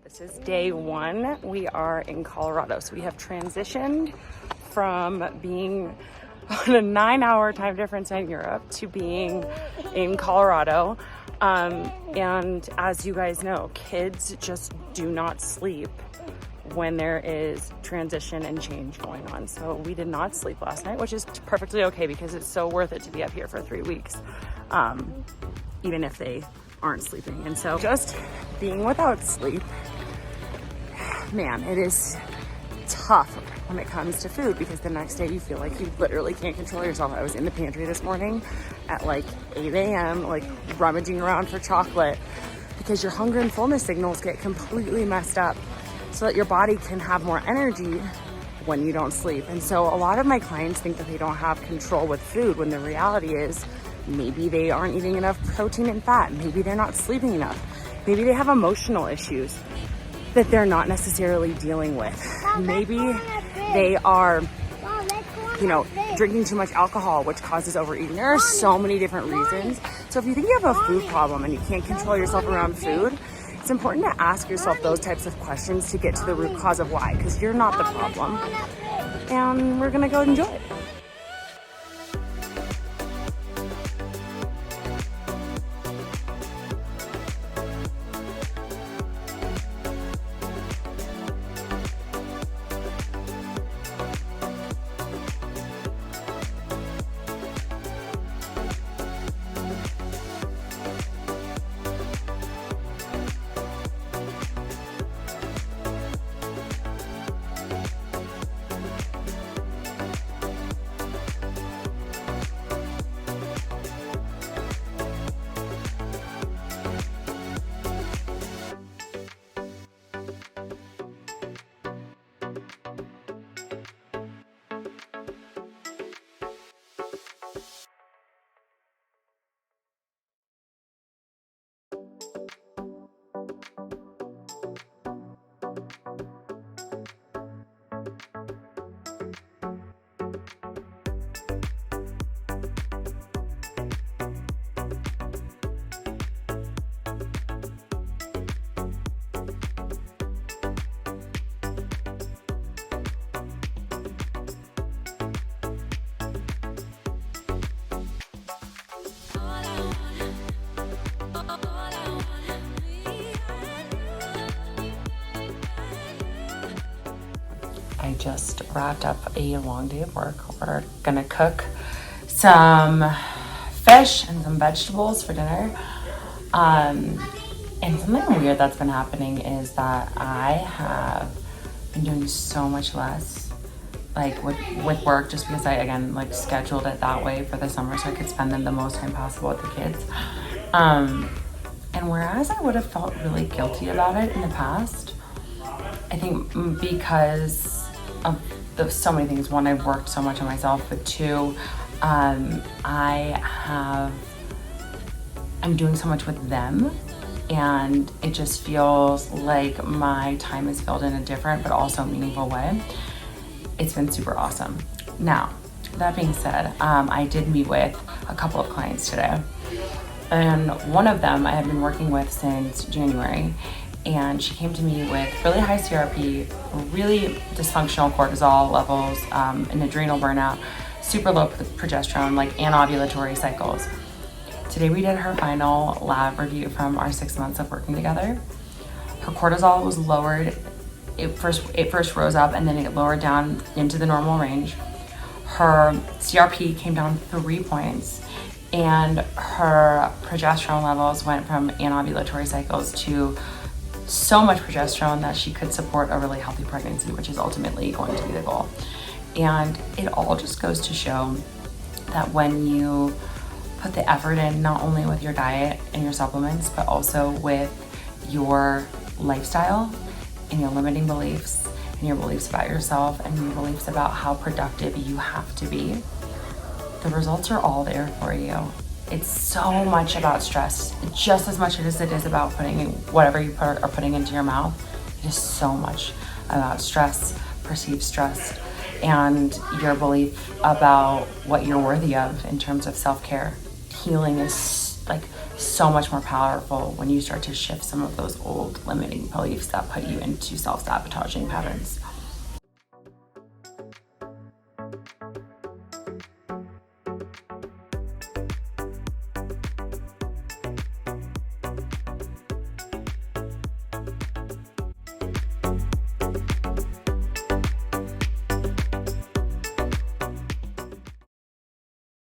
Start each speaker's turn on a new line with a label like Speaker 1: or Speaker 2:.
Speaker 1: This is day one. We are in Colorado. So we have transitioned from being on a 9-hour time difference in Europe to being in Colorado. And as you guys know, kids just do not sleep when there is transition and change going on. So we did not sleep last night, which is perfectly okay because it's so worth it to be up here for 3 weeks, even if they aren't sleeping. And so just being without sleep, man, it is tough when it comes to food because the next day you feel like you literally can't control yourself. I was in the pantry this morning at like 8 a.m. like rummaging around for chocolate because your hunger and fullness signals get completely messed up so that your body can have more energy when you don't sleep. And so a lot of my clients think that they don't have control with food when the reality is maybe they aren't eating enough protein and fat. Maybe they're not sleeping enough. Maybe they have emotional issues that they're not necessarily dealing with. Maybe they are, drinking too much alcohol, which causes overeating. There are so many different reasons. So if you think you have a food problem and you can't control yourself around food, it's important to ask yourself those types of questions to get to the root cause of why, because you're not the problem. And we're gonna go enjoy it. I just wrapped up a long day of work. We're gonna cook some fish and some vegetables for dinner. And something weird that's been happening is that I have been doing so much less, like with work, just because I, again, like scheduled it that way for the summer so I could spend them the most time possible with the kids. And whereas I would have felt really guilty about it in the past, I think because of so many things. One, I've worked so much on myself, but two, I'm doing so much with them, and it just feels like my time is filled in a different but also meaningful way. It's been super awesome. Now, that being said, I did meet with a couple of clients today, and one of them I have been working with since January. And she came to me with really high CRP, really dysfunctional cortisol levels, an adrenal burnout, super low progesterone, like anovulatory cycles. Today we did her final lab review from our 6 months of working together. Her cortisol was lowered. It first rose up and then it lowered down into the normal range. Her CRP came down 3 points, and her progesterone levels went from anovulatory cycles to so much progesterone that she could support a really healthy pregnancy, which is ultimately going to be the goal. And it all just goes to show that when you put the effort in, not only with your diet and your supplements, but also with your lifestyle and your limiting beliefs and your beliefs about yourself and your beliefs about how productive you have to be, the results are all there for you. It's so much about stress, just as much as it is about putting whatever you are putting into your mouth. It is so much about stress, perceived stress, and your belief about what you're worthy of in terms of self-care. Healing is like so much more powerful when you start to shift some of those old limiting beliefs that put you into self-sabotaging patterns.